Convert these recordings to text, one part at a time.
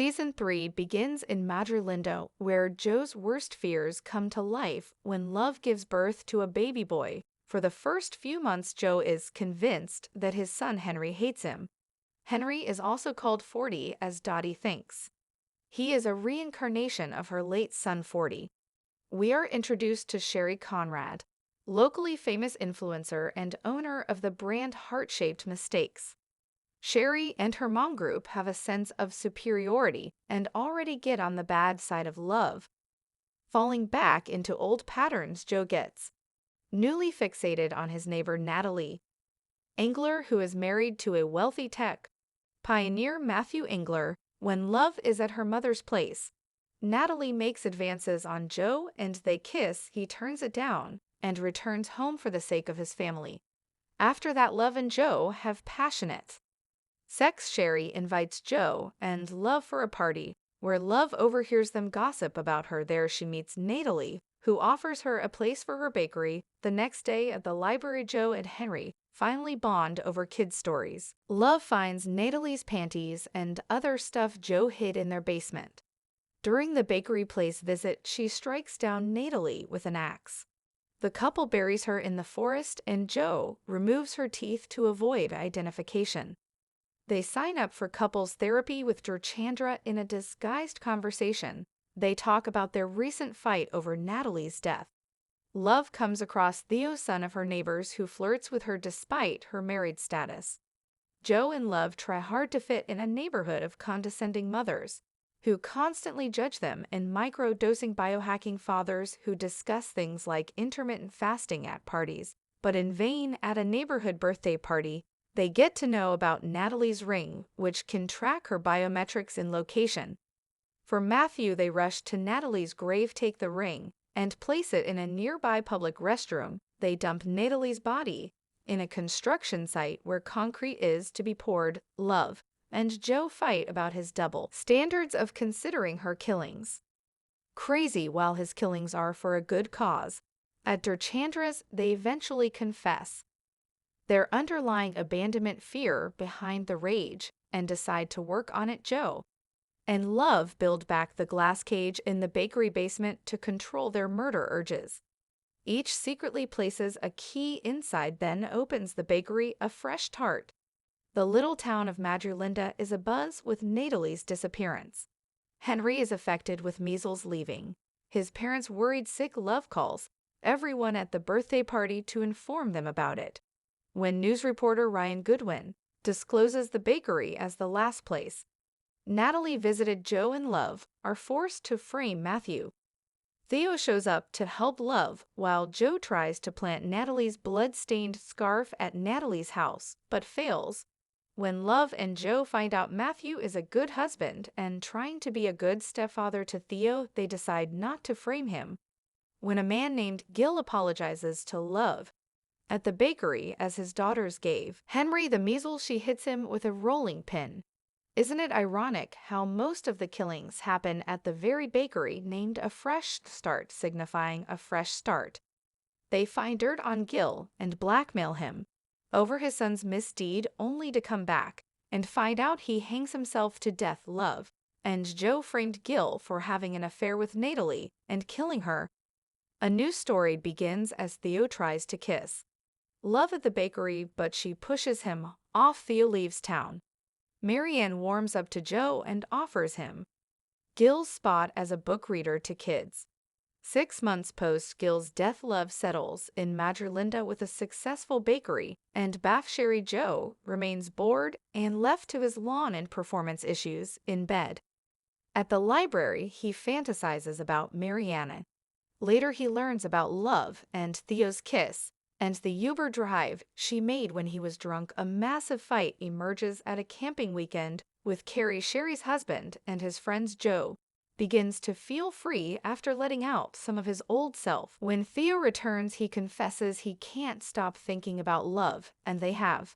Season 3 begins in Madrilinda, where Joe's worst fears come to life when Love gives birth to a baby boy. For the first few months, Joe is convinced that his son Henry hates him. Henry is also called Forty, as Dottie thinks. He is a reincarnation of her late son Forty. We are introduced to Sherry Conrad, locally famous influencer and owner of the brand Heart-Shaped Mistakes. Sherry and her mom group have a sense of superiority and already get on the bad side of Love, falling back into old patterns. Joe gets newly fixated on his neighbor Natalie Engler, who is married to a wealthy tech pioneer Matthew Engler. When Love is at her mother's place, Natalie makes advances on Joe and they kiss. He turns it down and returns home for the sake of his family. After that, Love and Joe have passionate sex. Sherry invites Joe and Love for a party, where Love overhears them gossip about her. There she meets Natalie, who offers her a place for her bakery. The next day at the library, Joe and Henry finally bond over kids' stories. Love finds Natalie's panties and other stuff Joe hid in their basement. During the bakery place visit, she strikes down Natalie with an axe. The couple buries her in the forest and Joe removes her teeth to avoid identification. They sign up for couples therapy with Durchandra. In a disguised conversation, they talk about their recent fight over Natalie's death. Love comes across Theo, son of her neighbors, who flirts with her despite her married status. Joe and Love try hard to fit in a neighborhood of condescending mothers who constantly judge them, and micro-dosing biohacking fathers who discuss things like intermittent fasting at parties. But in vain. At a neighborhood birthday party, they get to know about Natalie's ring, which can track her biometrics and location. For Matthew, they rush to Natalie's grave, take the ring, and place it in a nearby public restroom. They dump Natalie's body in a construction site where concrete is to be poured. Love and Joe fight about his double standards of considering her killings crazy while his killings are for a good cause. At Durchandra's, they eventually confess their underlying abandonment fear behind the rage and decide to work on it. Joe and Love build back the glass cage in the bakery basement to control their murder urges. Each secretly places a key inside, then opens the bakery, a fresh tart. The little town of Madrilinda is abuzz with Natalie's disappearance. Henry is affected with measles, leaving his parents worried. Sick. Love calls everyone at the birthday party to inform them about it. When news reporter Ryan Goodwin discloses the bakery as the last place Natalie visited, Joe and Love are forced to frame Matthew. Theo shows up to help Love while Joe tries to plant Natalie's blood-stained scarf at Natalie's house, but fails. When Love and Joe find out Matthew is a good husband and trying to be a good stepfather to Theo, they decide not to frame him. When a man named Gil apologizes to Love at the bakery as his daughters gave Henry the measles, she hits him with a rolling pin. Isn't it ironic how most of the killings happen at the very bakery named A Fresh Start, signifying a fresh start? They find dirt on Gil and blackmail him over his son's misdeed, only to come back and find out he hangs himself to death. Love and Joe framed Gil for having an affair with Natalie and killing her. A new story begins as Theo tries to kiss Love at the bakery, but she pushes him off. Theo leaves town. Marianne warms up to Joe and offers him Gil's spot as a book reader to kids. 6 months post Gil's death, Love settles in Madrilinda with a successful bakery, and Sherry. Joe remains bored and left to his lawn and performance issues in bed. At the library, he fantasizes about Marianne. Later, he learns about Love and Theo's kiss and the Uber drive she made when he was drunk. A massive fight emerges at a camping weekend with Carrie, Sherry's husband, and his friends. Joe begins to feel free after letting out some of his old self. When Theo returns, he confesses he can't stop thinking about Love, and they have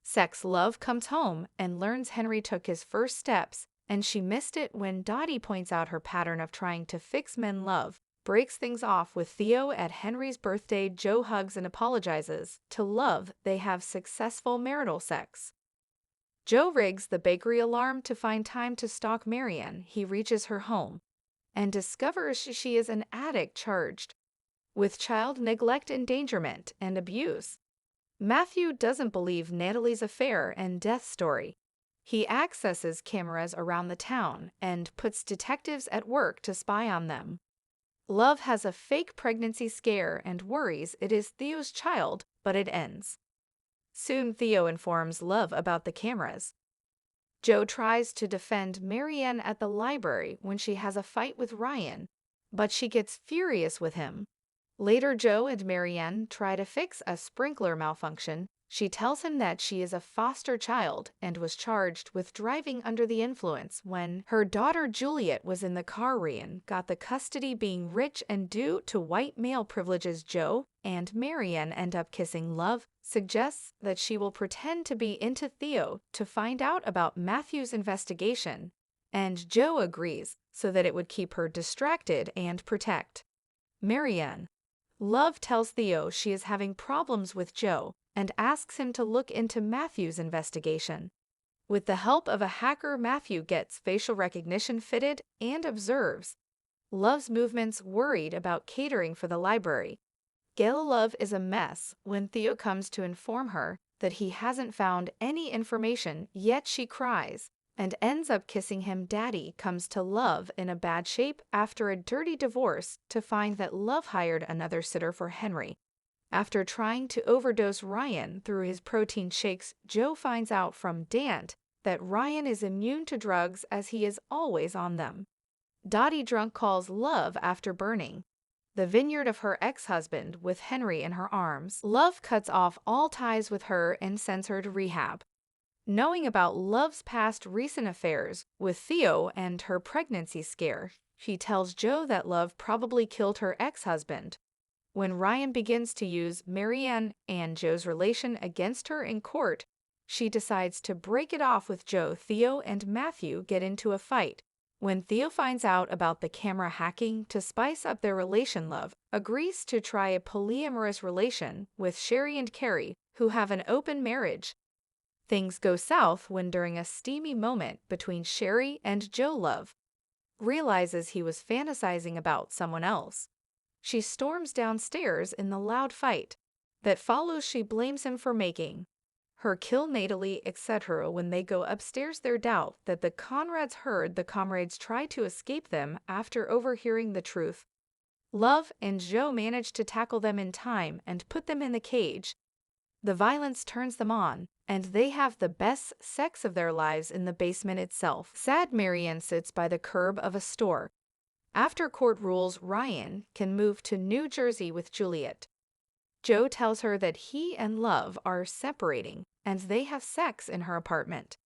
sex. Love comes home and learns Henry took his first steps, and she missed it when Dottie points out her pattern of trying to fix men. Love breaks things off with Theo at Henry's birthday. Joe hugs and apologizes to Love. They have successful marital sex. Joe rigs the bakery alarm to find time to stalk Marianne. He reaches her home and discovers she is an addict charged with child neglect, endangerment, and abuse. Matthew doesn't believe Natalie's affair and death story. He accesses cameras around the town and puts detectives at work to spy on them. Love has a fake pregnancy scare and worries it is Theo's child, but it ends. Soon Theo informs Love about the cameras. Joe tries to defend Marianne at the library when she has a fight with Ryan, but she gets furious with him. Later, Joe and Marianne try to fix a sprinkler malfunction. She tells him that she is a foster child and was charged with driving under the influence when her daughter Juliet was in the car. Ryan got the custody being rich and due to white male privileges. Joe and Marianne end up kissing. Love suggests that she will pretend to be into Theo to find out about Matthew's investigation, and Joe agrees so that it would keep her distracted and protect Marianne. Love tells Theo she is having problems with Joe and asks him to look into Matthew's investigation. With the help of a hacker, Matthew gets facial recognition fitted and observes Love's movements, worried about catering for the library. Gail Love is a mess when Theo comes to inform her that he hasn't found any information, yet she cries and ends up kissing him. Daddy comes to Love in a bad shape after a dirty divorce to find that Love hired another sitter for Henry. After trying to overdose Ryan through his protein shakes, Joe finds out from Dant that Ryan is immune to drugs as he is always on them. Dottie drunk calls Love after burning the vineyard of her ex-husband with Henry in her arms. Love cuts off all ties with her and sends her to rehab. Knowing about Love's past recent affairs with Theo and her pregnancy scare, she tells Joe that Love probably killed her ex-husband. When Ryan begins to use Marianne and Joe's relation against her in court, she decides to break it off with Joe. Theo and Matthew get into a fight. When Theo finds out about the camera hacking to spice up their relation, Love agrees to try a polyamorous relation with Sherry and Carrie, who have an open marriage. Things go south when, during a steamy moment between Sherry and Joe, Love realizes he was fantasizing about someone else. She storms downstairs in the loud fight that follows. She blames him for making her kill Natalie, etc. When they go upstairs, they doubt that the Conrads heard the comrades try to escape them after overhearing the truth. Love and Joe manage to tackle them in time and put them in the cage. The violence turns them on, and they have the best sex of their lives in the basement itself. Sad Marianne sits by the curb of a store. After court rules, Ryan can move to New Jersey with Juliet. Joe tells her that he and Love are separating, and they have sex in her apartment.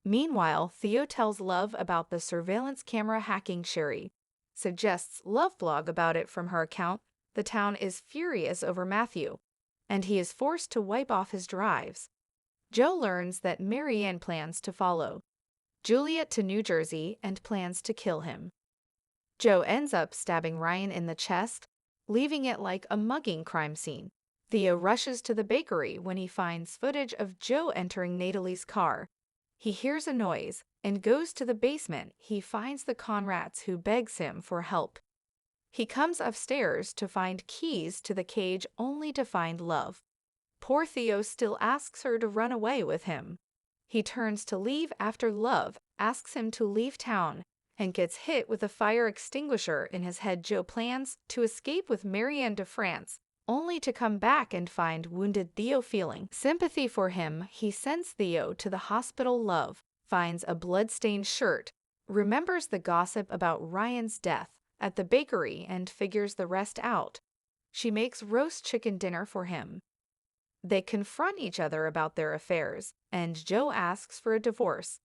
Meanwhile, Theo tells Love about the surveillance camera hacking. Sherry suggests Love blog about it from her account. The town is furious over Matthew, and he is forced to wipe off his drives. Joe learns that Marianne plans to follow Juliet to New Jersey and plans to kill him. Joe ends up stabbing Ryan in the chest, leaving it like a mugging crime scene. Theo rushes to the bakery when he finds footage of Joe entering Natalie's car. He hears a noise and goes to the basement. He finds the Conrads, who begs him for help. He comes upstairs to find keys to the cage, only to find Love. Poor Theo still asks her to run away with him. He turns to leave after Love asks him to leave town and gets hit with a fire extinguisher in his head. Joe plans to escape with Marianne to France, only to come back and find wounded Theo. Feeling sympathy for him, he sends Theo to the hospital. Love finds a blood-stained shirt, remembers the gossip about Ryan's death at the bakery, and figures the rest out. She makes roast chicken dinner for him. They confront each other about their affairs, and Joe asks for a divorce.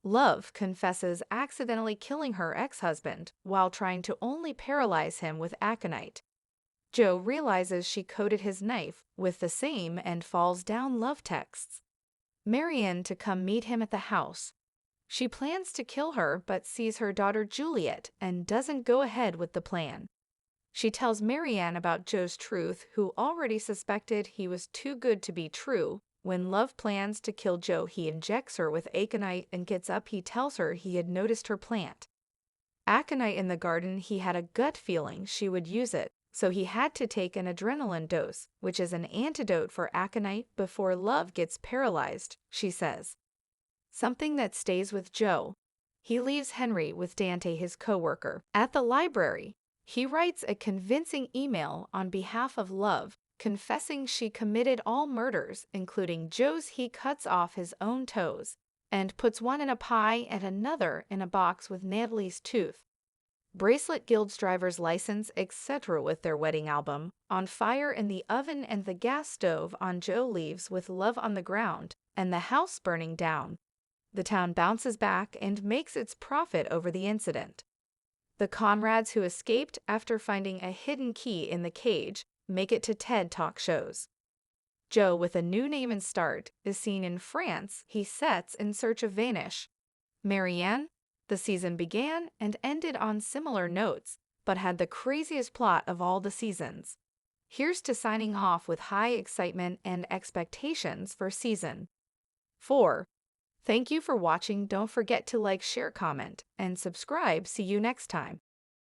Love confesses accidentally killing her ex-husband while trying to only paralyze him with aconite. Joe realizes she coated his knife with the same and falls down. Love texts Marianne to come meet him at the house. She plans to kill her but sees her daughter Juliet and doesn't go ahead with the plan. She tells Marianne about Joe's truth, who already suspected he was too good to be true. When Love plans to kill Joe, he injects her with aconite and gets up. He tells her he had noticed her plant aconite in the garden. He had a gut feeling she would use it, so he had to take an adrenaline dose, which is an antidote for aconite before Love gets paralyzed, she says. Something that stays with Joe. He leaves Henry with Dante, his co-worker, at the library. He writes a convincing email on behalf of Love, confessing she committed all murders, including Joe's. He cuts off his own toes and puts one in a pie and another in a box with Natalie's tooth, bracelet, Guild's driver's license, etc. with their wedding album on fire in the oven and the gas stove on. Joe leaves with Love on the ground and the house burning down. The town bounces back and makes its profit over the incident. The Conrads, who escaped after finding a hidden key in the cage, make it to TED Talk shows. Joe, with a new name and start, is seen in France. He sets in search of Vanish. Marianne. The season began and ended on similar notes, but had the craziest plot of all the seasons. Here's to signing off with high excitement and expectations for season 4. Thank you for watching. Don't forget to like, share, comment, and subscribe. See you next time.